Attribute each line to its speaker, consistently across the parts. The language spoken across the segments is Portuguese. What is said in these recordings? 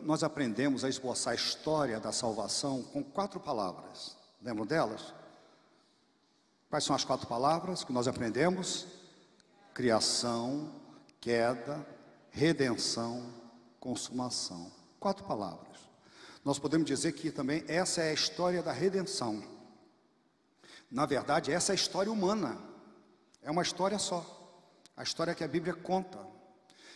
Speaker 1: nós aprendemos a esboçar a história da salvação com 4 palavras. Lembram delas? Quais são as 4 palavras que nós aprendemos? Criação, queda, redenção, consumação. 4 palavras. Nós podemos dizer que também essa é a história da redenção. Na verdade, essa é a história humana. É uma história só. A história que a Bíblia conta.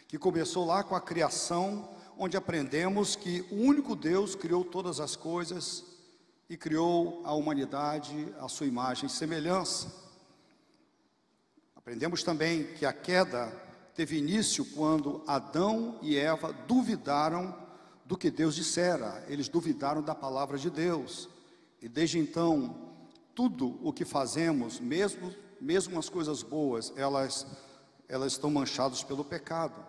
Speaker 1: Que começou lá com a criação, onde aprendemos que o único Deus criou todas as coisas e criou a humanidade à sua imagem e semelhança. Aprendemos também que a queda teve início quando Adão e Eva duvidaram do que Deus dissera. Eles duvidaram da palavra de Deus. E desde então, tudo o que fazemos, mesmo as coisas boas, elas estão manchadas pelo pecado.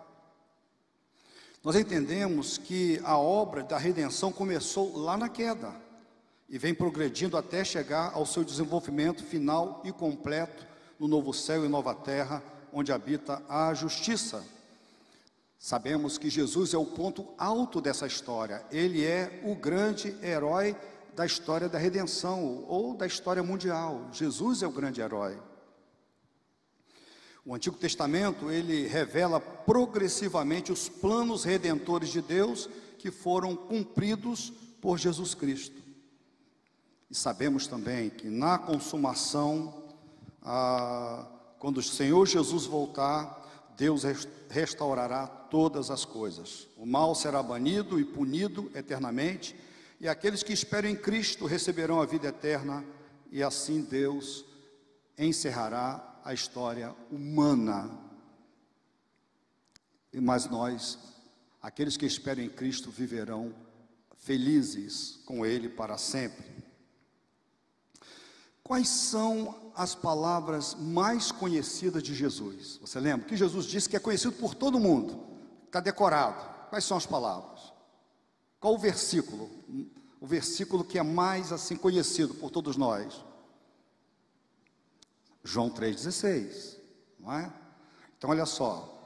Speaker 1: Nós entendemos que a obra da redenção começou lá na queda e vem progredindo até chegar ao seu desenvolvimento final e completo no novo céu e nova terra, onde habita a justiça. Sabemos que Jesus é o ponto alto dessa história. Ele é o grande herói da história da redenção ou da história mundial. Jesus é o grande herói. O Antigo Testamento, ele revela progressivamente os planos redentores de Deus que foram cumpridos por Jesus Cristo. E sabemos também que na consumação, quando o Senhor Jesus voltar, Deus restaurará todas as coisas. O mal será banido e punido eternamente, e aqueles que esperam em Cristo receberão a vida eterna, e assim Deus encerrará a história humana. Mas nós, aqueles que esperam em Cristo, viverão felizes com Ele para sempre. Quais são as palavras mais conhecidas de Jesus? Você lembra que Jesus disse que é conhecido por todo mundo, está decorado. Quais são as palavras? Qual o versículo? O versículo que é mais assim conhecido por todos nós? João 3,16, não é? Então olha só,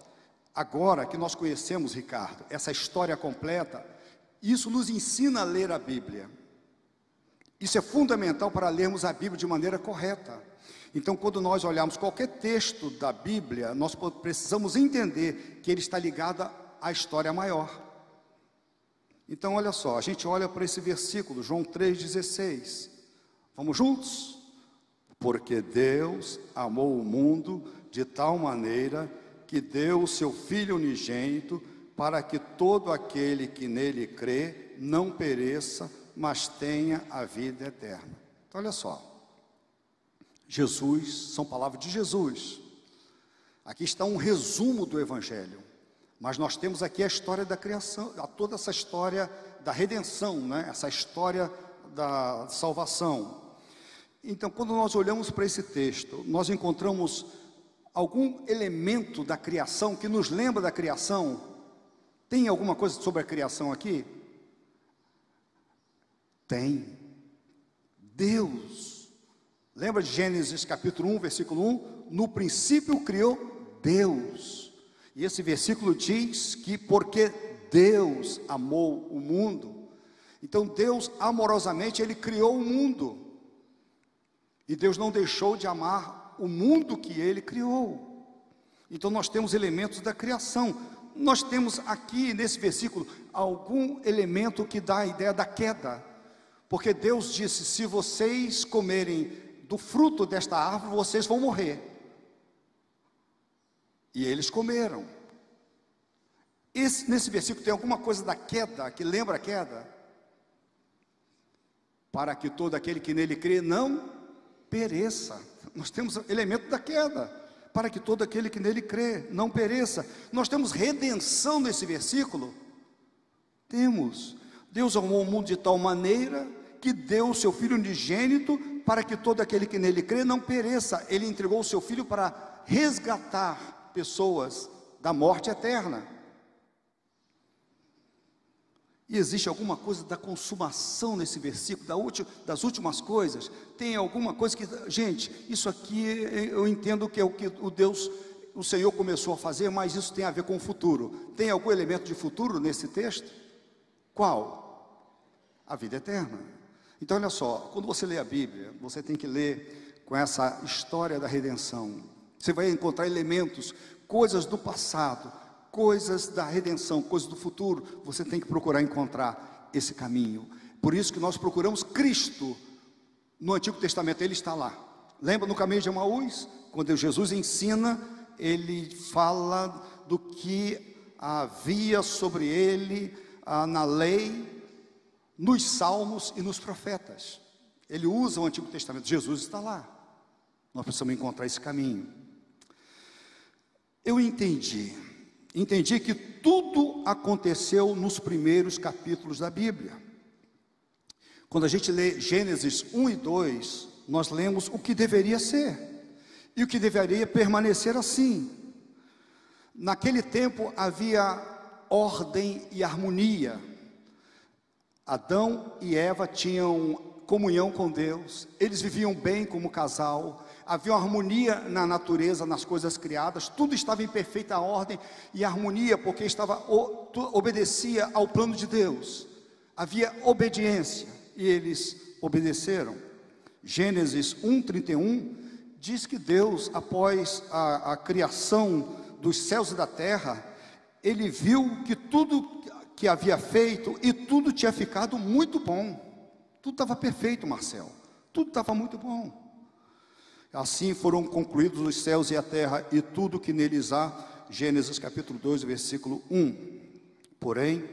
Speaker 1: agora que nós conhecemos, Ricardo, essa história completa, isso nos ensina a ler a Bíblia. Isso é fundamental para lermos a Bíblia de maneira correta. Então, quando nós olharmos qualquer texto da Bíblia, nós precisamos entender que ele está ligado à história maior. Então, olha só, a gente olha para esse versículo, João 3,16. Vamos juntos? Porque Deus amou o mundo de tal maneira que deu o seu Filho unigênito, para que todo aquele que nele crê não pereça, mas tenha a vida eterna. Então olha só, Jesus, são palavras de Jesus. Aqui está um resumo do Evangelho, mas nós temos aqui a história da criação, toda essa história da redenção, né? Essa história da salvação. Então, quando nós olhamos para esse texto, nós encontramos algum elemento da criação que nos lembra da criação? Tem alguma coisa sobre a criação aqui? Tem. Deus. Lembra de Gênesis capítulo 1, versículo 1? No princípio criou Deus. E esse versículo diz que porque Deus amou o mundo. Então Deus amorosamente, Ele criou o mundo. E Deus não deixou de amar o mundo que Ele criou. Então nós temos elementos da criação. Nós temos aqui nesse versículo algum elemento que dá a ideia da queda. Porque Deus disse, se vocês comerem do fruto desta árvore, vocês vão morrer. E eles comeram. Nesse versículo tem alguma coisa da queda, que lembra a queda? Para que todo aquele que nele crê não pereça. Nós temos elemento da queda, para que todo aquele que nele crê não pereça. Nós temos redenção nesse versículo? Temos. Deus amou o mundo de tal maneira que deu o seu Filho unigênito para que todo aquele que nele crê não pereça. Ele entregou o seu Filho para resgatar pessoas da morte eterna. E existe alguma coisa da consumação nesse versículo, das últimas coisas? Tem alguma coisa que, gente, isso aqui eu entendo que é o que o Senhor começou a fazer, mas isso tem a ver com o futuro. Tem algum elemento de futuro nesse texto? Qual? A vida eterna. Então olha só, quando você lê a Bíblia, você tem que ler com essa história da redenção. Você vai encontrar elementos, coisas do passado, coisas da redenção, coisas do futuro. Você tem que procurar encontrar esse caminho. Por isso que nós procuramos Cristo no Antigo Testamento, Ele está lá. Lembra no caminho de Emaús? Quando Jesus ensina, Ele fala do que havia sobre Ele na lei, nos salmos e nos profetas. Ele usa o Antigo Testamento, Jesus está lá. Nós precisamos encontrar esse caminho. Eu entendi que tudo aconteceu nos primeiros capítulos da Bíblia. Quando a gente lê Gênesis 1 e 2, nós lemos o que deveria ser, e o que deveria permanecer assim. Naquele tempo havia ordem e harmonia. Adão e Eva tinham comunhão com Deus, eles viviam bem como casal, havia uma harmonia na natureza, nas coisas criadas, tudo estava em perfeita ordem e harmonia, porque obedecia ao plano de Deus, havia obediência, e eles obedeceram. Gênesis 1:31 diz que Deus, após a criação dos céus e da terra, Ele viu que tudo que havia feito, e tudo tinha ficado muito bom. Tudo estava perfeito, Marcelo, tudo estava muito bom. Assim foram concluídos os céus e a terra, e tudo que neles há. Gênesis capítulo 2, versículo 1. Porém,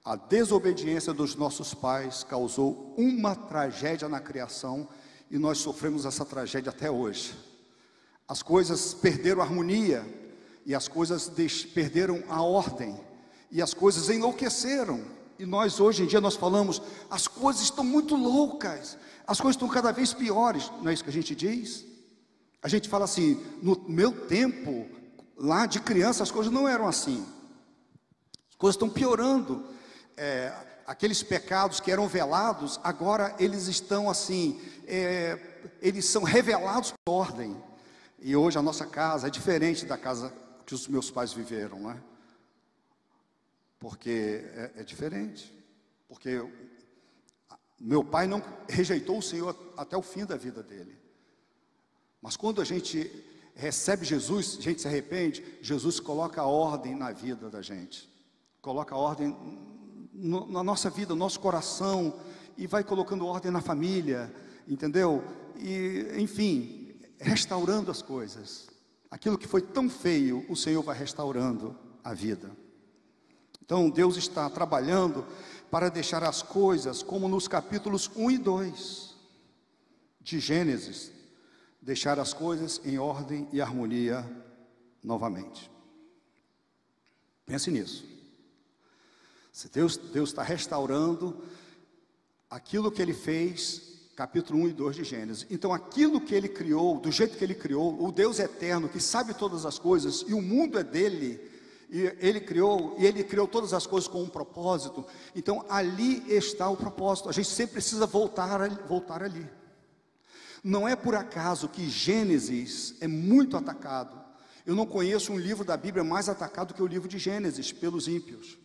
Speaker 1: a desobediência dos nossos pais causou uma tragédia na criação, e nós sofremos essa tragédia até hoje. As coisas perderam a harmonia, e as coisas perderam a ordem, e as coisas enlouqueceram. E nós hoje em dia nós falamos, as coisas estão muito loucas, as coisas estão cada vez piores. Não é isso que a gente diz? A gente fala assim, no meu tempo, lá de criança, as coisas não eram assim. As coisas estão piorando. Aqueles pecados que eram velados, agora eles estão assim, eles são revelados por ordem. E hoje a nossa casa é diferente da casa que os meus pais viveram, não é? Porque é diferente. Porque meu pai não rejeitou o Senhor até o fim da vida dele. Mas quando a gente recebe Jesus, a gente se arrepende, Jesus coloca a ordem na vida da gente. Coloca a ordem na nossa vida, no nosso coração, e vai colocando ordem na família, entendeu? E, enfim, restaurando as coisas. Aquilo que foi tão feio, o Senhor vai restaurando a vida. Então, Deus está trabalhando para deixar as coisas como nos capítulos 1 e 2 de Gênesis, deixar as coisas em ordem e harmonia novamente. Pense nisso. Se Deus está restaurando aquilo que Ele fez, capítulo 1 e 2 de Gênesis. Então aquilo que Ele criou, do jeito que Ele criou, o Deus eterno que sabe todas as coisas, e o mundo é dele, e Ele criou todas as coisas com um propósito. Então ali está o propósito. A gente sempre precisa voltar ali. Não é por acaso que Gênesis é muito atacado. Eu não conheço um livro da Bíblia mais atacado que o livro de Gênesis pelos ímpios,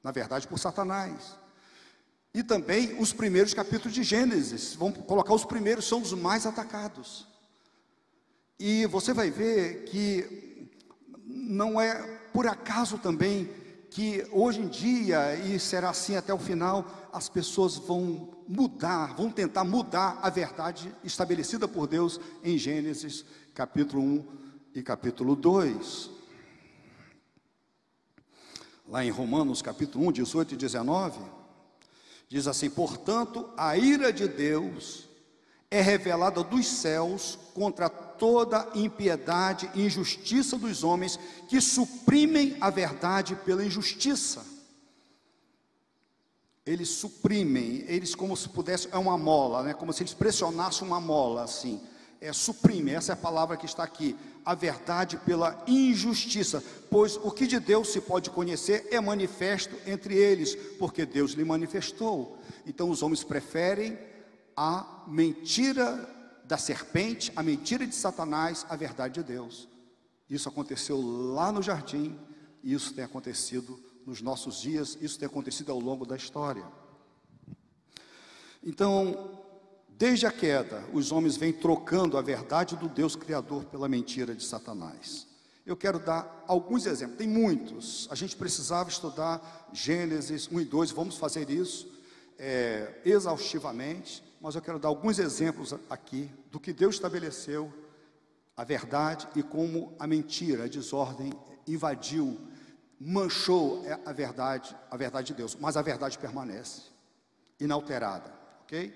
Speaker 1: na verdade por Satanás. E também os primeiros capítulos de Gênesis, vamos colocar os primeiros, são os mais atacados. E você vai ver que não é por acaso também que hoje em dia, e será assim até o final, as pessoas vão tentar mudar a verdade estabelecida por Deus em Gênesis capítulo 1 e capítulo 2. Lá em Romanos capítulo 1, 18 e 19, diz assim: portanto, a ira de Deus é revelada dos céus contra toda impiedade e injustiça dos homens que suprimem a verdade pela injustiça. Eles suprimem, eles como se pudesse, é uma mola, né? Como se eles pressionassem uma mola assim. Suprime, essa é a palavra que está aqui, a verdade pela injustiça, pois o que de Deus se pode conhecer é manifesto entre eles, porque Deus lhe manifestou. Então os homens preferem a mentira da serpente, a mentira de Satanás, a verdade de Deus. Isso aconteceu lá no jardim, e isso tem acontecido nos nossos dias, isso tem acontecido ao longo da história. Então, desde a queda, os homens vêm trocando a verdade do Deus Criador pela mentira de Satanás. Eu quero dar alguns exemplos, tem muitos. A gente precisava estudar Gênesis 1 e 2, vamos fazer isso exaustivamente, mas eu quero dar alguns exemplos aqui do que Deus estabeleceu, a verdade, e como a mentira, a desordem invadiu, manchou a verdade de Deus, mas a verdade permanece inalterada, ok?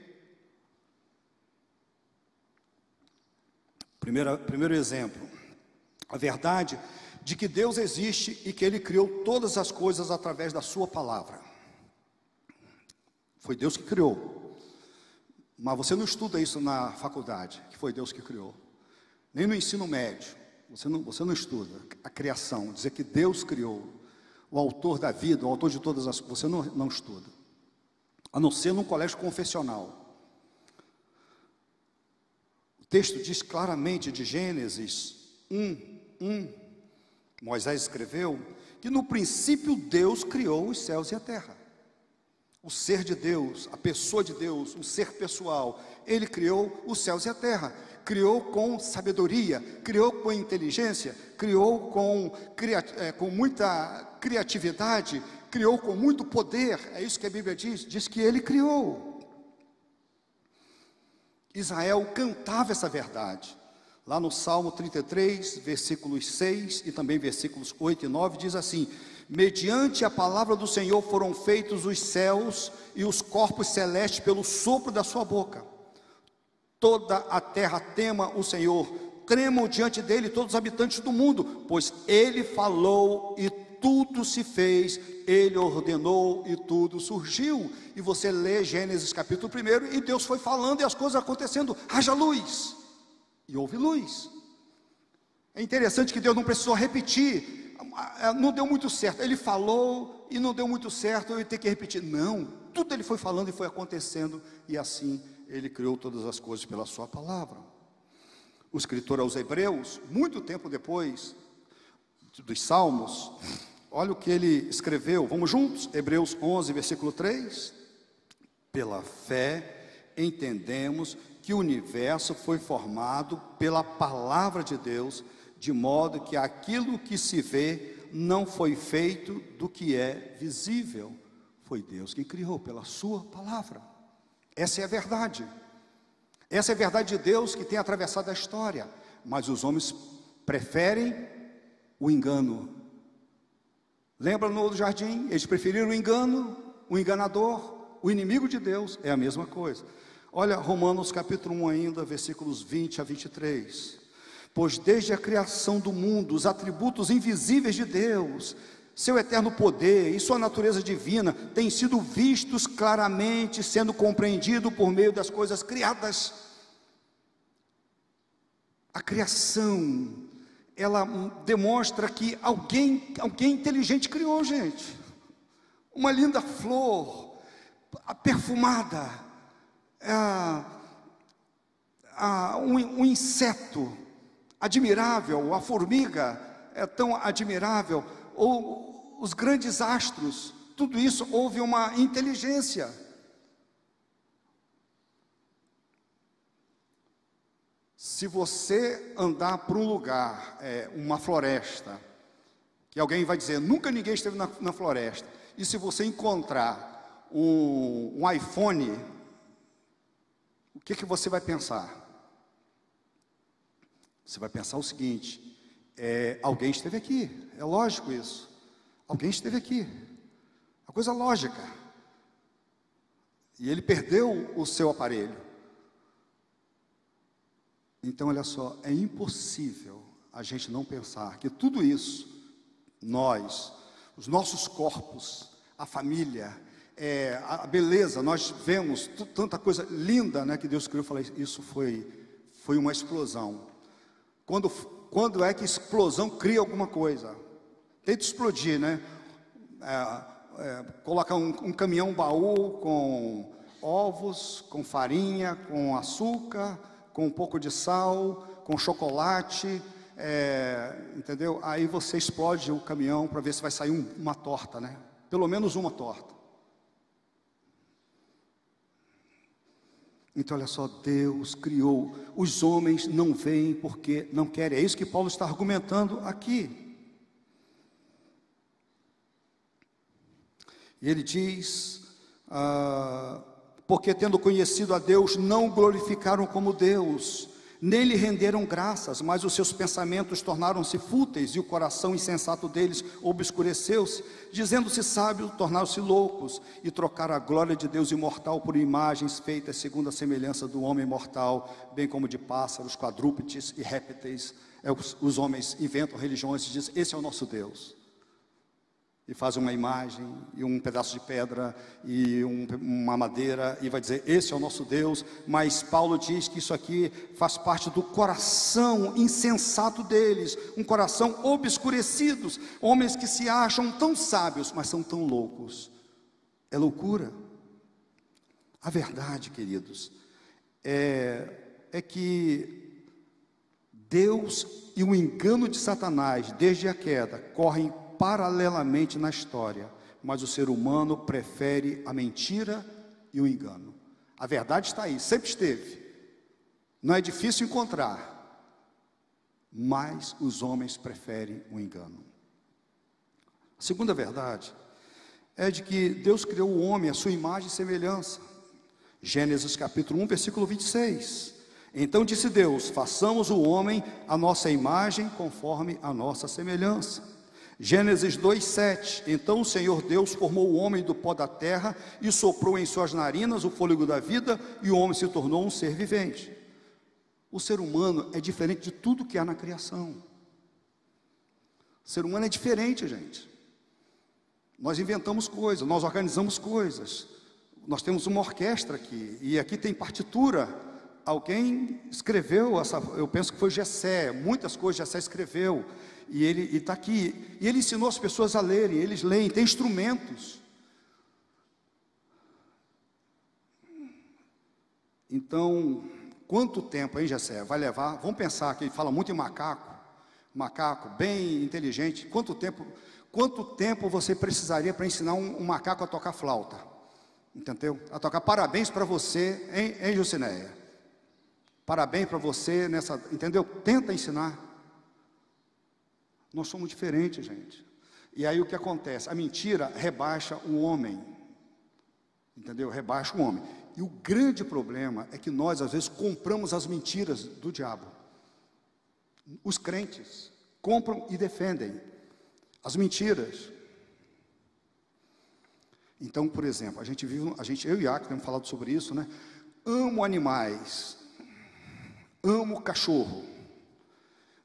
Speaker 1: Primeiro exemplo, a verdade de que Deus existe e que Ele criou todas as coisas através da sua palavra. Foi Deus que criou, mas você não estuda isso na faculdade, que foi Deus que criou, nem no ensino médio, você não estuda a criação, dizer que Deus criou, o autor da vida, o autor de todas as coisas, você não estuda, a não ser num colégio confessional. O texto diz claramente de Gênesis 1, Moisés escreveu, que no princípio Deus criou os céus e a terra. O ser de Deus, a pessoa de Deus, o ser pessoal, Ele criou os céus e a terra, criou com sabedoria, criou com inteligência, criou com muita criatividade, criou com muito poder, é isso que a Bíblia diz que Ele criou. Israel cantava essa verdade, lá no Salmo 33, versículos 6 e também versículos 8 e 9, diz assim: mediante a palavra do Senhor foram feitos os céus e os corpos celestes pelo sopro da sua boca. Toda a terra tema o Senhor, tremam diante dele todos os habitantes do mundo, pois ele falou e tudo se fez, ele ordenou e tudo surgiu. E você lê Gênesis capítulo 1 e Deus foi falando e as coisas acontecendo, haja luz, e houve luz. É interessante que Deus não precisou repetir, não deu muito certo, Ele falou e não deu muito certo, eu ia ter que repetir, não, tudo Ele foi falando e foi acontecendo, e assim Ele criou todas as coisas pela sua palavra. O escritor aos Hebreus, muito tempo depois dos Salmos, olha o que ele escreveu, vamos juntos, Hebreus 11, versículo 3, pela fé entendemos que o universo foi formado pela palavra de Deus, de modo que aquilo que se vê não foi feito do que é visível, foi Deus que criou pela sua palavra. Essa é a verdade, essa é a verdade de Deus que tem atravessado a história, mas os homens preferem o engano. Lembra no jardim, eles preferiram o engano, o enganador, o inimigo de Deus, é a mesma coisa. Olha Romanos capítulo 1 ainda, versículos 20 a 23, pois desde a criação do mundo, os atributos invisíveis de Deus, seu eterno poder e sua natureza divina, têm sido vistos claramente, sendo compreendido por meio das coisas criadas. A criação, ela demonstra que alguém inteligente criou, gente, uma linda flor, perfumada, um inseto admirável, a formiga é tão admirável, ou os grandes astros, tudo isso houve uma inteligência. Se você andar por um lugar, uma floresta, que alguém vai dizer, nunca ninguém esteve na floresta, e se você encontrar um iPhone, o que você vai pensar? Você vai pensar o seguinte, alguém esteve aqui, é lógico isso, alguém esteve aqui, é uma coisa lógica, e ele perdeu o seu aparelho. Então olha só, é impossível a gente não pensar que tudo isso, nós, os nossos corpos, a família, a beleza, nós vemos tanta coisa linda, né, que Deus criou. Eu falei, isso foi uma explosão. Quando é que explosão cria alguma coisa? Tenta explodir, né? Coloca um caminhão baú com ovos, com farinha, com açúcar, com um pouco de sal, com chocolate, entendeu? Aí você explode o caminhão para ver se vai sair uma torta, né? Pelo menos uma torta. Então olha só, Deus criou, os homens não veem porque não querem, é isso que Paulo está argumentando aqui. E ele diz, porque tendo conhecido a Deus, não o glorificaram como Deus, nem lhe renderam graças, mas os seus pensamentos tornaram-se fúteis, e o coração insensato deles obscureceu-se, dizendo-se sábios, tornaram-se loucos, e trocaram a glória de Deus imortal por imagens feitas segundo a semelhança do homem mortal, bem como de pássaros, quadrúpedes e répteis. Os homens inventam religiões e dizem, esse é o nosso Deus. E faz uma imagem, e um pedaço de pedra, e uma madeira, e vai dizer, esse é o nosso Deus. Mas Paulo diz que isso aqui faz parte do coração insensato deles, um coração obscurecido, homens que se acham tão sábios, mas são tão loucos. É loucura. A verdade, queridos, é que Deus e o engano de Satanás, desde a queda, correm paralelamente na história, mas o ser humano prefere a mentira e o engano. A verdade está aí, sempre esteve, não é difícil encontrar, mas os homens preferem o engano. A segunda verdade é de que Deus criou o homem à sua imagem e semelhança. Gênesis capítulo 1, versículo 26. Então disse Deus, façamos o homem à nossa imagem, conforme a nossa semelhança. Gênesis 2:7. Então o Senhor Deus formou o homem do pó da terra e soprou em suas narinas o fôlego da vida, e o homem se tornou um ser vivente. O ser humano é diferente de tudo que há na criação. O ser humano é diferente, gente. Nós inventamos coisas, nós organizamos coisas. Nós temos uma orquestra aqui, e aqui tem partitura. Alguém escreveu eu penso que foi Jessé, muitas coisas Jessé escreveu. E ele está aqui, e ele ensinou as pessoas a lerem, eles leem, tem instrumentos. Então, quanto tempo, hein, Jessé, vai levar? Vamos pensar que ele fala muito em macaco bem inteligente. Quanto tempo você precisaria para ensinar um macaco a tocar flauta? Entendeu? A tocar parabéns para você, hein, Jucinéia? Parabéns para você nessa, entendeu? Tenta ensinar. Nós somos diferentes, gente. E aí o que acontece? A mentira rebaixa o homem. Entendeu? Rebaixa o homem. E o grande problema é que nós, às vezes, compramos as mentiras do diabo. Os crentes compram e defendem as mentiras. Então, por exemplo, eu e Iaco temos falado sobre isso, né? Amo animais, amo cachorro.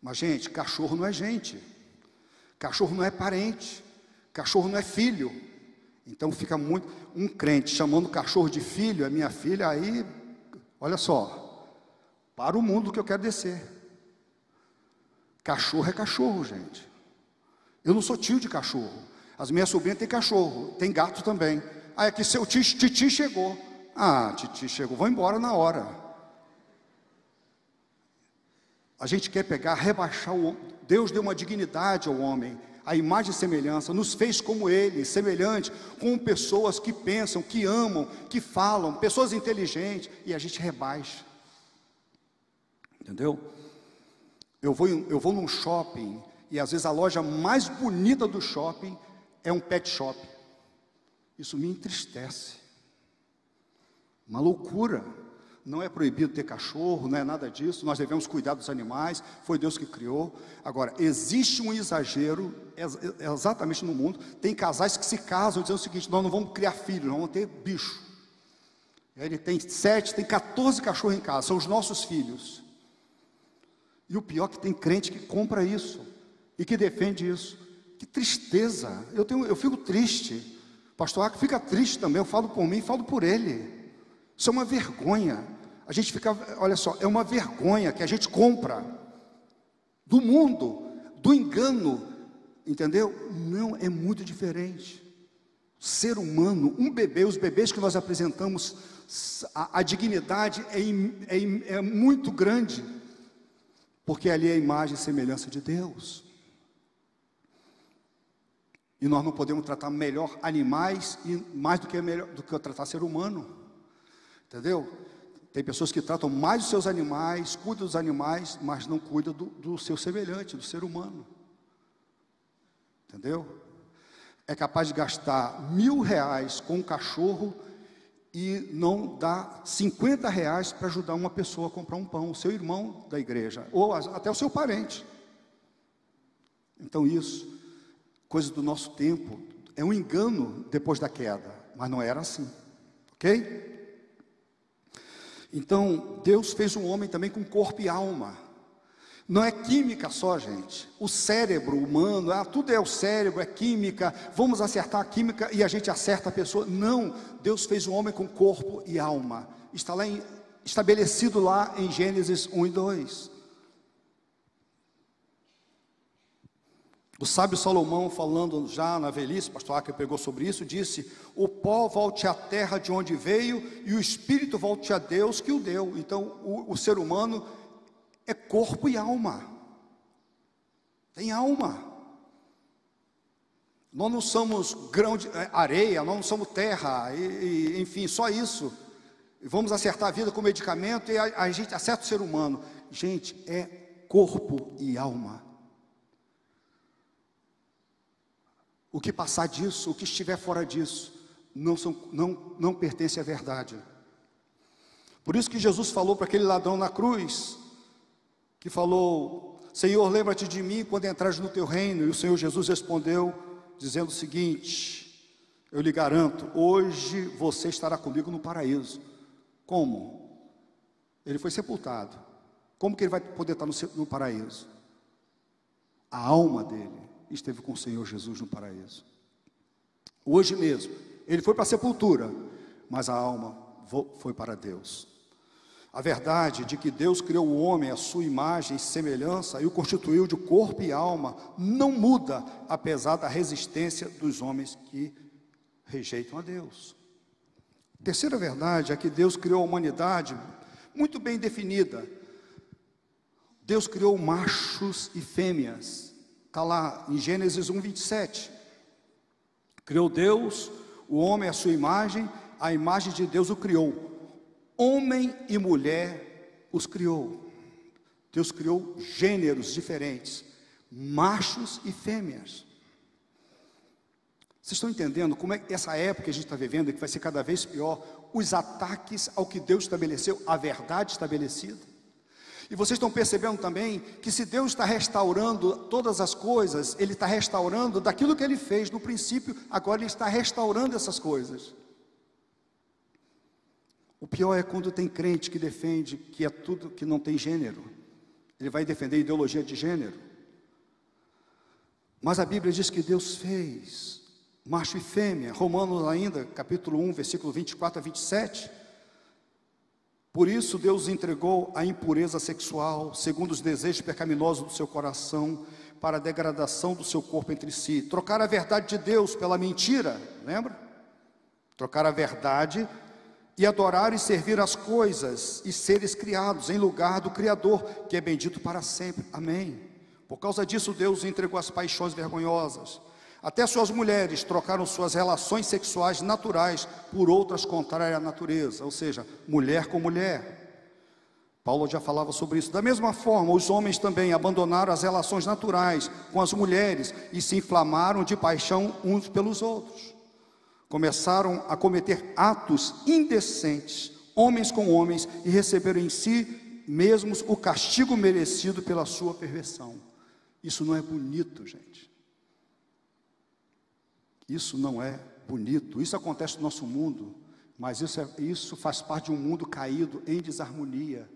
Speaker 1: Mas, gente, cachorro não é gente. Cachorro não é parente, cachorro não é filho. Então fica muito, um crente chamando cachorro de filho, é minha filha, aí, olha só, para o mundo que eu quero descer. Cachorro é cachorro, gente. Eu não sou tio de cachorro, as minhas sobrinhas têm cachorro, tem gato também. Aí aqui seu titi chegou, titi chegou, vou embora na hora. A gente quer rebaixar o homem. Deus deu uma dignidade ao homem, a imagem e semelhança, nos fez como ele, semelhante, com pessoas que pensam, que amam, que falam, pessoas inteligentes, e a gente rebaixa. Entendeu? Eu vou num shopping, e às vezes a loja mais bonita do shopping é um pet shop. Isso me entristece. Uma loucura. Não é proibido ter cachorro, não é nada disso, nós devemos cuidar dos animais, foi Deus que criou. Agora, existe um exagero, exatamente no mundo, tem casais que se casam dizendo o seguinte, nós não vamos criar filhos, nós vamos ter bicho. Ele tem 14 cachorros em casa, são os nossos filhos. E o pior é que tem crente que compra isso, e que defende isso. Que tristeza, eu fico triste. Pastor Aco fica triste também, eu falo por mim, falo por ele. Isso é uma vergonha. A gente fica, olha só, é uma vergonha que a gente compra do mundo, do engano, entendeu? Não, é muito diferente. Ser humano, um bebê, os bebês que nós apresentamos, a dignidade é muito grande. porque ali é a imagem e semelhança de Deus. E nós não podemos tratar melhor animais, e mais do que tratar ser humano, entendeu? Tem pessoas que tratam mais os seus animais, cuidam dos animais, mas não cuidam do seu semelhante, do ser humano, entendeu? É capaz de gastar R$1.000 com um cachorro e não dá R$50 para ajudar uma pessoa a comprar um pão, o seu irmão da igreja, ou até o seu parente. Então isso, coisa do nosso tempo, é um engano depois da queda, mas não era assim, ok? Então, Deus fez um homem também com corpo e alma. Não é química só, gente. O cérebro humano, tudo é o cérebro, é química, vamos acertar a química e a gente acerta a pessoa. Não, Deus fez um homem com corpo e alma. Está lá estabelecido lá em Gênesis 1 e 2. O sábio Salomão, falando já na velhice, pastor Acker pegou sobre isso, disse: o pó volte à terra de onde veio, e o espírito volte a Deus que o deu. Então o ser humano é corpo e alma, tem alma. Nós não somos grão de areia, nós não somos terra, enfim, só isso. Vamos acertar a vida com medicamento e a gente acerta o ser humano. Gente, é corpo e alma. O que passar disso, o que estiver fora disso, não pertence à verdade. Por isso que Jesus falou para aquele ladrão na cruz, que falou: Senhor, lembra-te de mim quando entrares no teu reino. E o Senhor Jesus respondeu, dizendo o seguinte: eu lhe garanto, hoje você estará comigo no paraíso. Como? Ele foi sepultado. Como que ele vai poder estar no paraíso? A alma dele esteve com o Senhor Jesus no paraíso. Hoje mesmo, ele foi para a sepultura, mas a alma foi para Deus. A verdade de que Deus criou o homem à sua imagem e semelhança e o constituiu de corpo e alma não muda, apesar da resistência dos homens que rejeitam a Deus. Terceira verdade é que Deus criou a humanidade muito bem definida. Deus criou machos e fêmeas. Está lá em Gênesis 1, 27. Criou Deus, o homem à sua imagem, a imagem de Deus o criou. Homem e mulher os criou. Deus criou gêneros diferentes, machos e fêmeas. Vocês estão entendendo como é que essa época que a gente está vivendo, que vai ser cada vez pior, os ataques ao que Deus estabeleceu, a verdade estabelecida? E vocês estão percebendo também que se Deus está restaurando todas as coisas, Ele está restaurando daquilo que Ele fez no princípio, agora Ele está restaurando essas coisas. O pior é quando tem crente que defende que é tudo que não tem gênero. Ele vai defender a ideologia de gênero. Mas a Bíblia diz que Deus fez macho e fêmea. Romanos ainda, capítulo 1, versículo 24 a 27. Por isso Deus entregou a impureza sexual, segundo os desejos pecaminosos do seu coração, para a degradação do seu corpo entre si. Trocar a verdade de Deus pela mentira, lembra? Trocar a verdade e adorar e servir as coisas e seres criados em lugar do Criador, que é bendito para sempre. Amém. Por causa disso Deus entregou as paixões vergonhosas. Até suas mulheres trocaram suas relações sexuais naturais por outras contrárias à natureza, ou seja, mulher com mulher. Paulo já falava sobre isso. Da mesma forma, os homens também abandonaram as relações naturais com as mulheres e se inflamaram de paixão uns pelos outros. Começaram a cometer atos indecentes, homens com homens, e receberam em si mesmos o castigo merecido pela sua perversão. Isso não é bonito, gente. Isso não é bonito. Isso acontece no nosso mundo, mas isso faz parte de um mundo caído em desarmonia.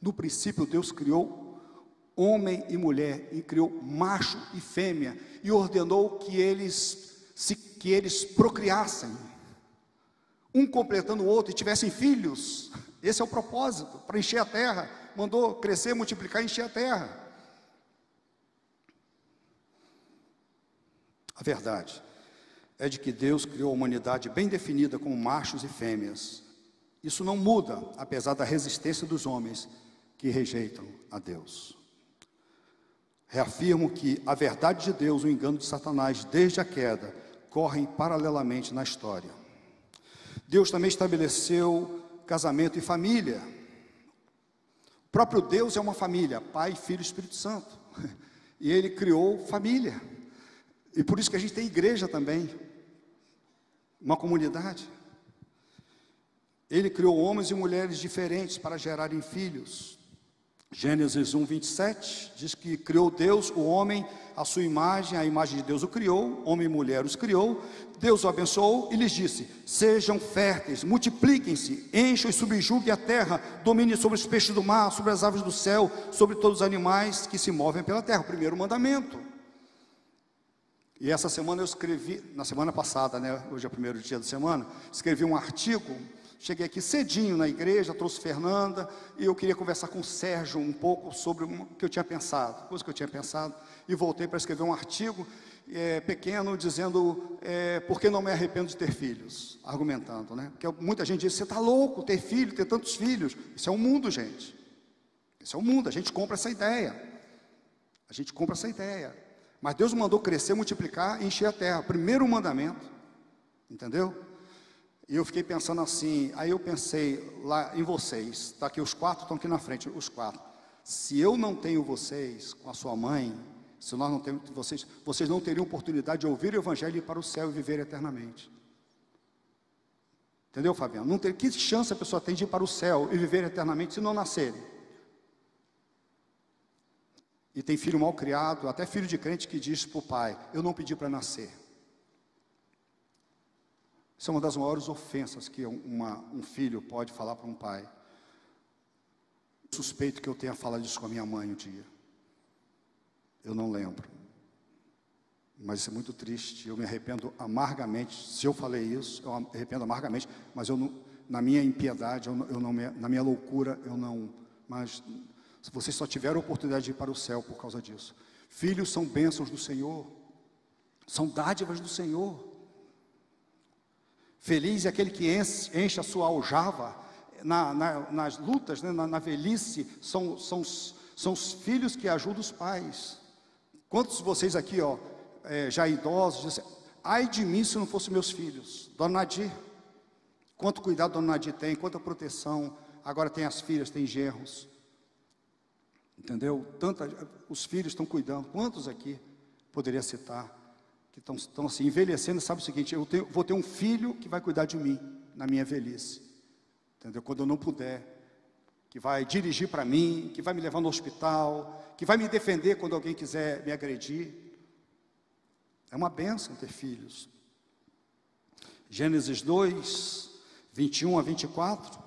Speaker 1: No princípio Deus criou homem e mulher, e criou macho e fêmea, e ordenou que eles procriassem, um completando o outro, e tivessem filhos. Esse é o propósito, para encher a terra. Mandou crescer, multiplicar e encher a terra. A verdade é de que Deus criou a humanidade bem definida como machos e fêmeas. Isso não muda, apesar da resistência dos homens que rejeitam a Deus. reafirmo que a verdade de Deus e o engano de Satanás, desde a queda, correm paralelamente na história. Deus também estabeleceu casamento e família. O próprio Deus é uma família, Pai, Filho e Espírito Santo. E Ele criou família. E por isso que a gente tem igreja também, uma comunidade. Ele criou homens e mulheres diferentes para gerarem filhos. Gênesis 1, 27, diz que criou Deus o homem, a sua imagem, a imagem de Deus o criou, homem e mulher os criou. Deus o abençoou e lhes disse: sejam férteis, multipliquem-se, encham e subjuguem a terra, dominem sobre os peixes do mar, sobre as aves do céu, sobre todos os animais que se movem pela terra. O primeiro mandamento. E essa semana eu escrevi, na semana passada, né, hoje é o primeiro dia da semana, escrevi um artigo. Cheguei aqui cedinho na igreja, trouxe Fernanda, e eu queria conversar com o Sérgio um pouco sobre o que eu tinha pensado, coisa que eu tinha pensado, e voltei para escrever um artigo pequeno, dizendo por que não me arrependo de ter filhos, argumentando, né? Porque muita gente diz: você está louco, ter filho, ter tantos filhos. Isso é um mundo, gente. Isso é um mundo, a gente compra essa ideia. A gente compra essa ideia. Mas Deus mandou crescer, multiplicar e encher a terra. Primeiro mandamento, entendeu? E eu fiquei pensando assim, aí eu pensei lá em vocês, tá aqui os quatro, estão aqui na frente, os quatro. Se eu não tenho vocês com a sua mãe, se nós não temos vocês não teriam oportunidade de ouvir o evangelho e ir para o céu e viver eternamente. Entendeu, Fabiano? Não tem, que chance a pessoa tem de ir para o céu e viver eternamente se não nascerem? E tem filho mal criado, até filho de crente que diz para o pai: eu não pedi para nascer. Isso é uma das maiores ofensas que um filho pode falar para um pai. Suspeito que eu tenha falado isso com a minha mãe um dia. Eu não lembro. Mas isso é muito triste. Eu me arrependo amargamente. Se eu falei isso, eu me arrependo amargamente. Mas eu não, na minha impiedade, na minha loucura, eu não. Mas vocês só tiveram a oportunidade de ir para o céu por causa disso. Filhos são bênçãos do Senhor. São dádivas do Senhor. Feliz é aquele que enche a sua aljava nas lutas, né, na velhice. São os filhos que ajudam os pais. Quantos de vocês aqui, já idosos, dizem: ai de mim se não fossem meus filhos? Dona Nadir, quanto cuidado Dona Nadir tem, quanta proteção. Agora tem as filhas, tem genros, entendeu? Os filhos estão cuidando. Quantos aqui poderia citar que estão assim, envelhecendo? Sabe o seguinte: vou ter um filho que vai cuidar de mim na minha velhice, entendeu? Quando eu não puder, que vai dirigir para mim, que vai me levar no hospital, que vai me defender quando alguém quiser me agredir. É uma bênção ter filhos. Gênesis 2, 21 a 24.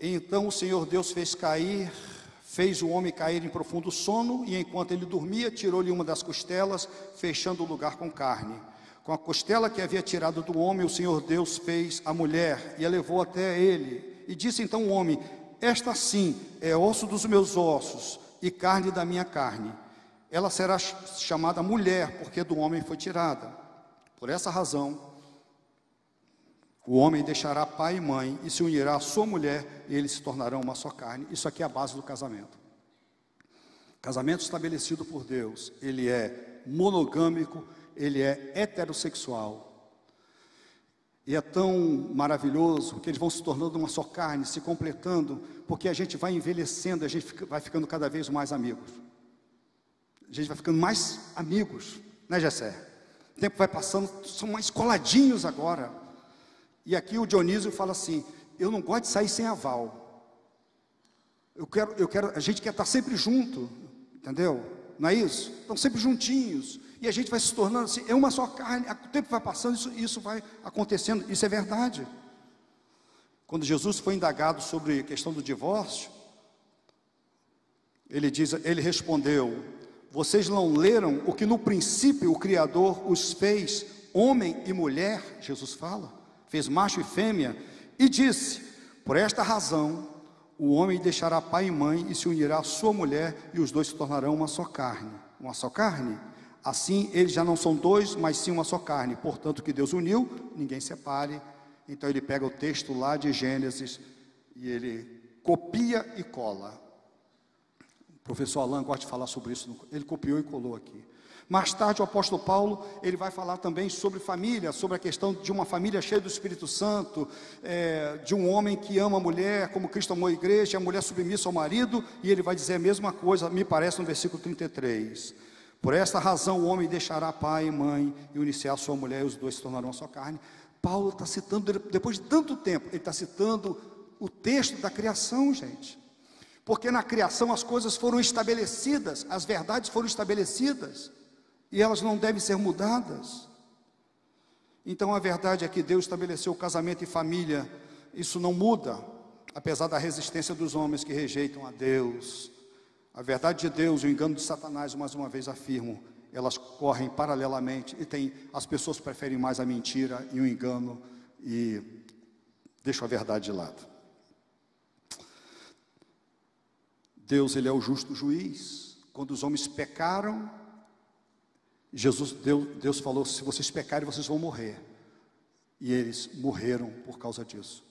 Speaker 1: Então o Senhor Deus fez o homem cair em profundo sono, e enquanto ele dormia, tirou-lhe uma das costelas, fechando o lugar com carne. Com a costela que havia tirado do homem, o Senhor Deus fez a mulher, e a levou até ele. E disse então o homem: esta sim é osso dos meus ossos, e carne da minha carne. Ela será chamada mulher, porque do homem foi tirada. Por essa razão, o homem deixará pai e mãe e se unirá à sua mulher, e eles se tornarão uma só carne. Isso aqui é a base do casamento. Casamento estabelecido por Deus, ele é monogâmico, ele é heterossexual. E é tão maravilhoso que eles vão se tornando uma só carne, se completando, porque a gente vai envelhecendo, a gente vai ficando cada vez mais amigos. A gente vai ficando mais amigos, né, Gessé? O tempo vai passando, são mais coladinhos agora. E aqui o Dionísio fala assim: eu não gosto de sair sem aval. A gente quer estar sempre junto, entendeu? Não é isso? Estão sempre juntinhos. E a gente vai se tornando assim, é uma só carne. O tempo vai passando, isso vai acontecendo. Isso é verdade. Quando Jesus foi indagado sobre a questão do divórcio, ele respondeu: vocês não leram o que no princípio o Criador os fez homem e mulher? Jesus fala, fez macho e fêmea, e disse: por esta razão o homem deixará pai e mãe e se unirá à sua mulher, e os dois se tornarão uma só carne. Uma só carne? Assim eles já não são dois, mas sim uma só carne. Portanto, o que Deus uniu, ninguém separe. Então ele pega o texto lá de Gênesis e ele copia e cola. professor Alain gosta de falar sobre isso, ele copiou e colou aqui. Mais tarde o apóstolo Paulo, ele vai falar também sobre família, sobre a questão de uma família cheia do Espírito Santo, de um homem que ama a mulher, como Cristo amou a igreja, a mulher submissa ao marido, e ele vai dizer a mesma coisa, me parece, no versículo 33. Por esta razão o homem deixará pai e mãe, e unir-se-á a sua mulher, e os dois se tornarão a sua carne. Paulo está citando, depois de tanto tempo, ele está citando o texto da criação, gente. Porque na criação as coisas foram estabelecidas, as verdades foram estabelecidas, e elas não devem ser mudadas. Então a verdade é que Deus estabeleceu o casamento e família, isso não muda, apesar da resistência dos homens que rejeitam a Deus. A verdade de Deus e o engano de Satanás, mais uma vez afirmo, elas correm paralelamente, e as pessoas preferem mais a mentira e o engano, e deixam a verdade de lado. Deus, ele é o justo juiz. Quando os homens pecaram, Deus falou, se vocês pecarem, vocês vão morrer. E eles morreram por causa disso.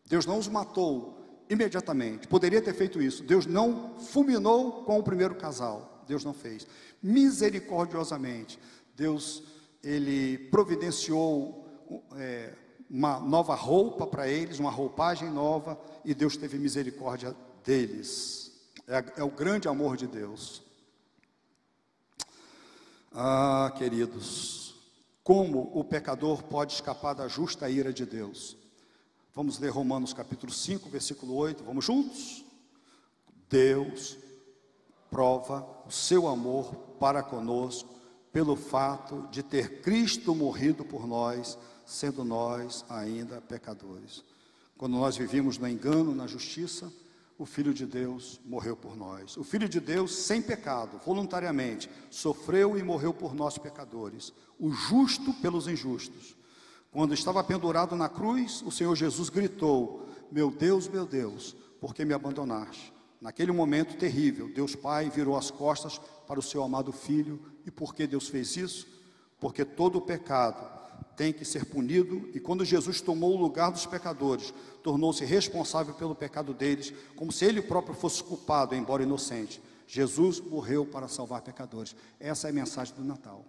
Speaker 1: Deus não os matou imediatamente, poderia ter feito isso. Deus não fulminou com o primeiro casal, Deus não fez. Misericordiosamente, Deus, ele providenciou uma nova roupa para eles, uma roupagem nova, e Deus teve misericórdia deles. É o grande amor de Deus. Ah, queridos, como o pecador pode escapar da justa ira de Deus? Vamos ler Romanos capítulo 5, versículo 8, vamos juntos? Deus prova o seu amor para conosco, pelo fato de ter Cristo morrido por nós, sendo nós ainda pecadores. Quando nós vivíamos no engano, na justiça, o Filho de Deus morreu por nós. O Filho de Deus, sem pecado, voluntariamente, sofreu e morreu por nós pecadores, o justo pelos injustos. Quando estava pendurado na cruz, o Senhor Jesus gritou, meu Deus, por que me abandonaste? Naquele momento terrível, Deus Pai virou as costas para o seu amado Filho. E por que Deus fez isso? Porque todo pecado tem que ser punido, e quando Jesus tomou o lugar dos pecadores, tornou-se responsável pelo pecado deles, como se ele próprio fosse culpado, embora inocente. Jesus morreu para salvar pecadores. Essa é a mensagem do Natal.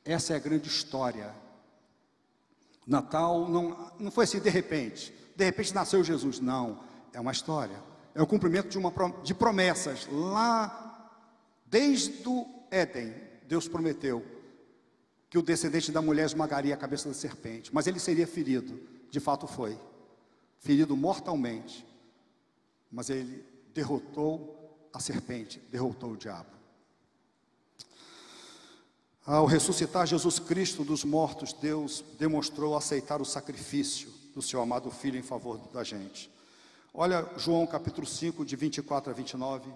Speaker 1: Essa é a grande história. Natal não foi assim de repente nasceu Jesus, não, é uma história, é o cumprimento de promessas. Lá, desde o Éden, Deus prometeu que o descendente da mulher esmagaria a cabeça da serpente, mas ele seria ferido, de fato foi, ferido mortalmente, mas ele derrotou a serpente, derrotou o diabo. Ao ressuscitar Jesus Cristo dos mortos, Deus demonstrou aceitar o sacrifício do seu amado Filho em favor da gente. Olha João capítulo 5, de 24 a 29.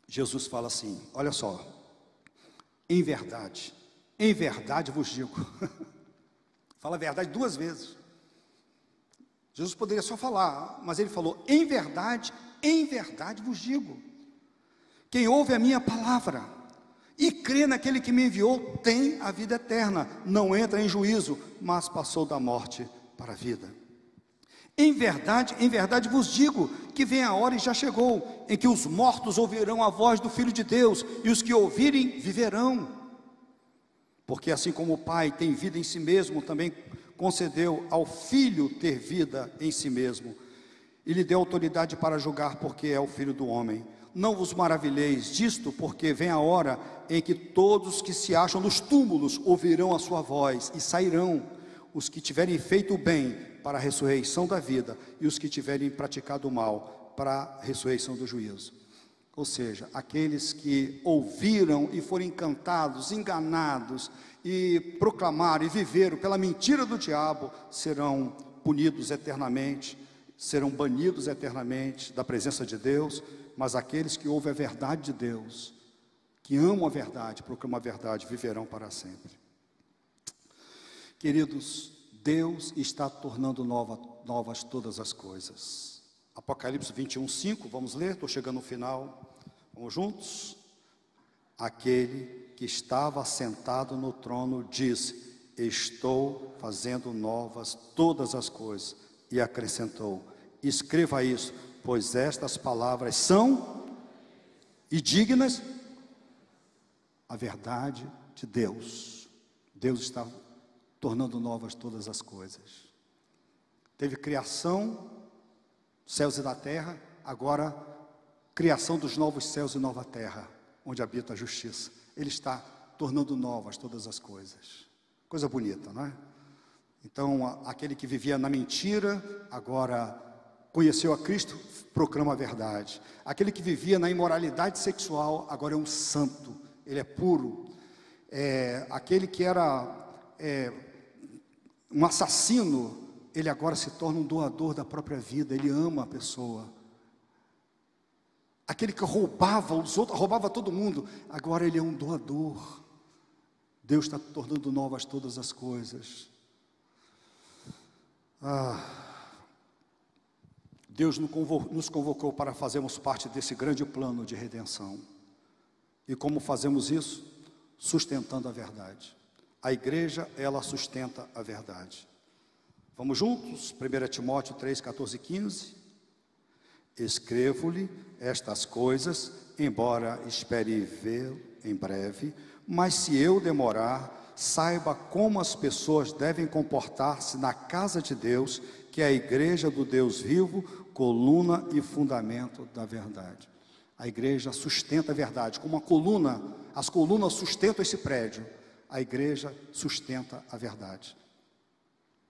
Speaker 1: Jesus fala assim, olha só, em verdade vos digo. Fala a verdade duas vezes. Jesus poderia só falar, mas ele falou, em verdade vos digo. Quem ouve a minha palavra e crê naquele que me enviou, tem a vida eterna, não entra em juízo, mas passou da morte para a vida. Em verdade vos digo, que vem a hora e já chegou, em que os mortos ouvirão a voz do Filho de Deus, e os que ouvirem, viverão. Porque assim como o Pai tem vida em si mesmo, também concedeu ao Filho ter vida em si mesmo, e lhe deu autoridade para julgar, porque é o Filho do homem. Não vos maravilheis disto, porque vem a hora em que todos que se acham nos túmulos ouvirão a sua voz e sairão, os que tiverem feito o bem para a ressurreição da vida, e os que tiverem praticado o mal para a ressurreição do juízo. Ou seja, aqueles que ouviram e foram encantados, enganados, e proclamaram e viveram pela mentira do diabo, serão punidos eternamente, serão banidos eternamente da presença de Deus. Mas aqueles que ouvem a verdade de Deus, que amam a verdade, proclamam a verdade, viverão para sempre. Queridos, Deus está tornando novas todas as coisas. Apocalipse 21, 5, vamos ler, estou chegando no final, vamos juntos? Aquele que estava sentado no trono disse, estou fazendo novas todas as coisas, e acrescentou, escreva isso, pois estas palavras são e dignas a verdade de Deus. Deus está tornando novas todas as coisas. Teve criação, céus e da terra, agora criação dos novos céus e nova terra, onde habita a justiça. Ele está tornando novas todas as coisas. Coisa bonita, não é? Então, aquele que vivia na mentira, agora conheceu a Cristo, proclama a verdade. Aquele que vivia na imoralidade sexual, agora é um santo, ele é puro. Aquele que era um assassino, ele agora se torna um doador da própria vida, ele ama a pessoa. Aquele que roubava os outros, roubava todo mundo, agora ele é um doador. Deus está tornando novas todas as coisas. Deus nos convocou para fazermos parte desse grande plano de redenção. E como fazemos isso? Sustentando a verdade. A igreja, ela sustenta a verdade. Vamos juntos? 1 Timóteo 3, 14 e 15. Escrevo-lhe estas coisas, embora espere vê-lo em breve, mas se eu demorar, saiba como as pessoas devem comportar-se na casa de Deus, que é a igreja do Deus vivo, coluna e fundamento da verdade. A igreja sustenta a verdade, como uma coluna, as colunas sustentam esse prédio, a igreja sustenta a verdade.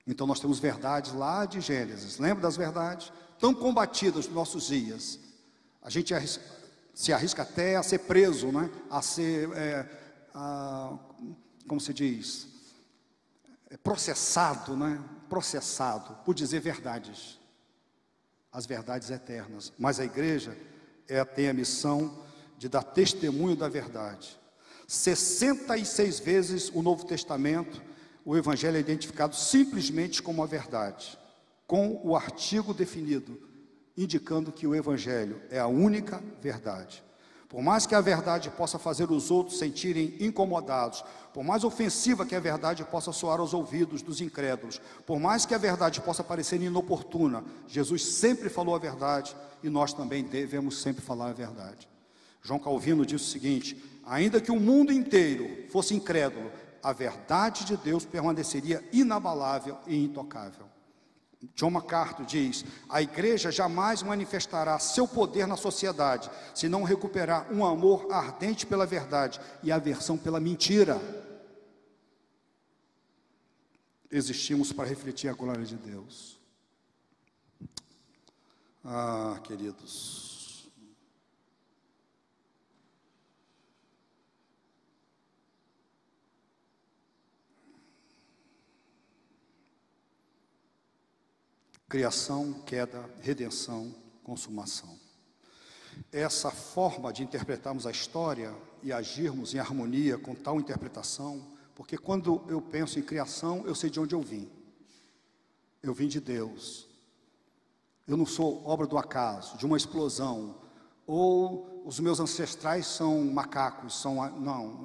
Speaker 1: Então nós temos verdades lá de Gênesis, lembra das verdades? Tão combatidas nos nossos dias, a gente se arrisca até a ser preso, né? A ser, como se diz, processado, né? Processado, por dizer verdades, as verdades eternas. Mas a igreja tem a missão de dar testemunho da verdade. 66 vezes o Novo Testamento, o Evangelho é identificado simplesmente como a verdade, com o artigo definido, indicando que o Evangelho é a única verdade. Por mais que a verdade possa fazer os outros sentirem incomodados, por mais ofensiva que a verdade possa soar aos ouvidos dos incrédulos, por mais que a verdade possa parecer inoportuna, Jesus sempre falou a verdade e nós também devemos sempre falar a verdade. João Calvino disse o seguinte: ainda que o mundo inteiro fosse incrédulo, a verdade de Deus permaneceria inabalável e intocável. John MacArthur diz: a igreja jamais manifestará seu poder na sociedade se não recuperar um amor ardente pela verdade e aversão pela mentira. Existimos para refletir a glória de Deus. Queridos, criação, queda, redenção, consumação. Essa forma de interpretarmos a história e agirmos em harmonia com tal interpretação, porque quando eu penso em criação, eu sei de onde eu vim. Eu vim de Deus. Eu não sou obra do acaso, de uma explosão, ou os meus ancestrais são macacos, não,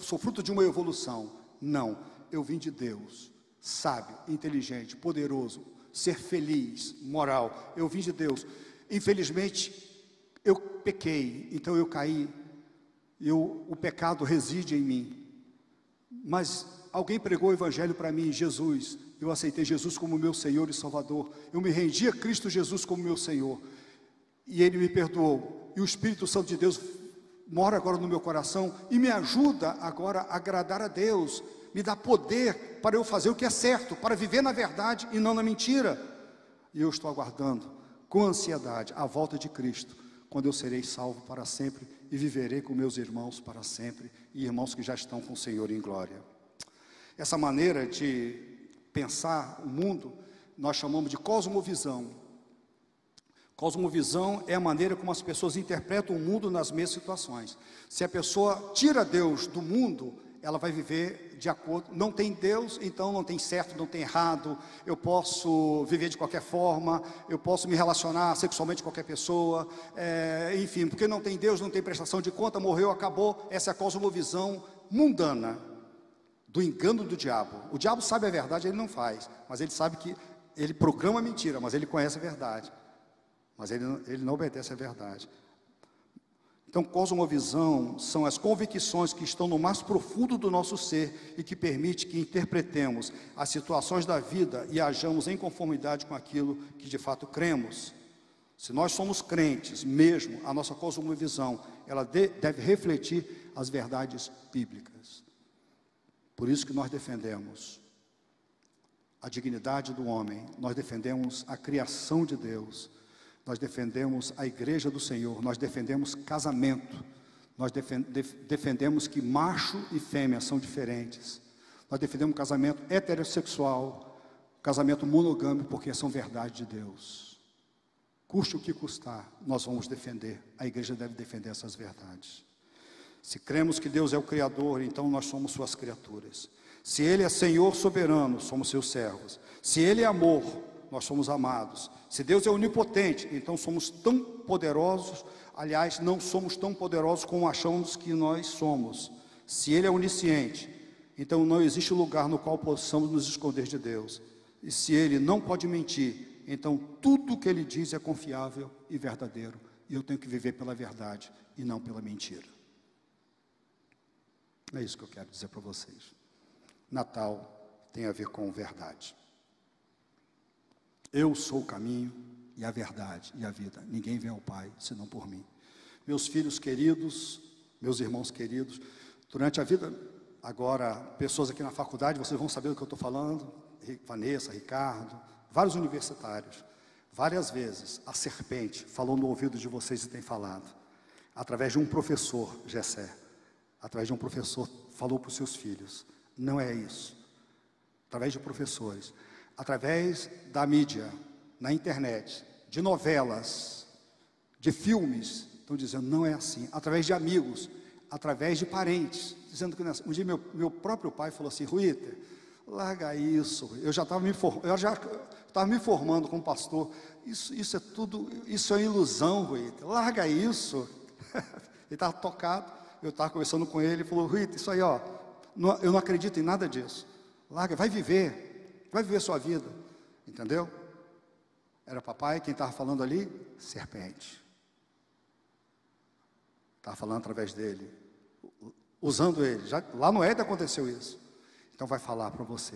Speaker 1: sou fruto de uma evolução. Não, eu vim de Deus, sábio, inteligente, poderoso, ser feliz, moral. Eu vim de Deus. Infelizmente, eu pequei, então eu caí. O pecado reside em mim. Mas alguém pregou o evangelho para mim, Jesus. Eu aceitei Jesus como meu Senhor e Salvador. Eu me rendi a Cristo Jesus como meu Senhor. E Ele me perdoou. E o Espírito Santo de Deus mora agora no meu coração e me ajuda agora a agradar a Deus. Me dá poder para eu fazer o que é certo, para viver na verdade e não na mentira. E eu estou aguardando com ansiedade a volta de Cristo, quando eu serei salvo para sempre e viverei com meus irmãos para sempre, e irmãos que já estão com o Senhor em glória. Essa maneira de pensar o mundo, nós chamamos de cosmovisão. Cosmovisão é a maneira como as pessoas interpretam o mundo nas mesmas situações. Se a pessoa tira Deus do mundo, ela vai viver de acordo, não tem Deus, então não tem certo, não tem errado, eu posso viver de qualquer forma, eu posso me relacionar sexualmente com qualquer pessoa, enfim, porque não tem Deus, não tem prestação de conta, morreu, acabou. Essa é a cosmovisão mundana, do engano do diabo. O diabo sabe a verdade, ele não faz, mas ele sabe que ele programa a mentira, mas ele conhece a verdade. Mas ele não obedece à verdade. Então, cosmovisão são as convicções que estão no mais profundo do nosso ser e que permite que interpretemos as situações da vida e hajamos em conformidade com aquilo que de fato cremos. Se nós somos crentes mesmo, a nossa cosmovisão, ela deve refletir as verdades bíblicas. Por isso que nós defendemos a dignidade do homem, nós defendemos a criação de Deus, nós defendemos a igreja do Senhor, nós defendemos casamento, nós defendemos que macho e fêmea são diferentes, nós defendemos casamento heterossexual, casamento monogâmico, porque são verdade de Deus. Custe o que custar, nós vamos defender, a igreja deve defender essas verdades. Se cremos que Deus é o Criador, então nós somos suas criaturas. Se Ele é Senhor soberano, somos seus servos. Se Ele é amor, nós somos amados. Se Deus é onipotente, então somos tão poderosos, aliás, não somos tão poderosos como achamos que nós somos. Se Ele é onisciente, então não existe lugar no qual possamos nos esconder de Deus. E se Ele não pode mentir, então tudo o que Ele diz é confiável e verdadeiro. E eu tenho que viver pela verdade e não pela mentira. É isso que eu quero dizer para vocês. Natal tem a ver com verdade. Eu sou o caminho e a verdade e a vida. Ninguém vem ao Pai senão por mim. Meus filhos queridos, meus irmãos queridos, durante a vida, agora, pessoas aqui na faculdade, vocês vão saber do que eu estou falando, Vanessa, Ricardo, vários universitários, várias vezes a serpente falou no ouvido de vocês e tem falado, através de um professor, Gessé, através de um professor, falou para os seus filhos. Não é isso. Através de professores, através da mídia, na internet, de novelas, de filmes, estão dizendo, não é assim. Através de amigos, através de parentes, dizendo que não é assim. Um dia meu próprio pai falou assim, Ruiter, larga isso. Eu já estava me formando como pastor. Isso é tudo, isso é ilusão, Ruiter. Larga isso. Ele estava tocado. Eu estava conversando com ele, ele falou, Ruiter, isso aí, ó, eu não acredito em nada disso. Larga, vai viver sua vida, entendeu? Era papai, quem estava falando ali? Serpente. Estava falando através dele, usando ele. Lá no Éden aconteceu isso. Então vai falar para você.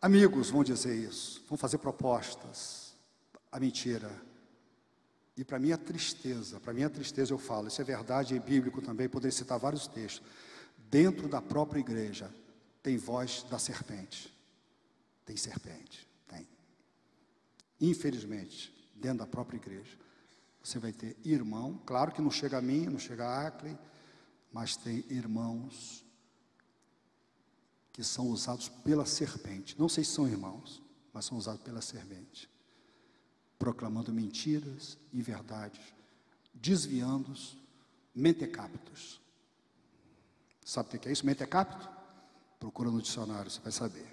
Speaker 1: Amigos vão dizer isso, vão fazer propostas, a mentira. E para minha tristeza eu falo, isso é verdade, é bíblico também, poderia citar vários textos. Dentro da própria igreja, tem voz da serpente. Tem serpente, tem. Infelizmente, dentro da própria igreja, você vai ter irmão, claro que não chega a mim, não chega a Ackley, mas tem irmãos que são usados pela serpente. Não sei se são irmãos, mas são usados pela serpente. Proclamando mentiras, inverdades, desviando-os, mentecaptos. Sabe o que é isso? Mentecapto? Procura no dicionário, você vai saber.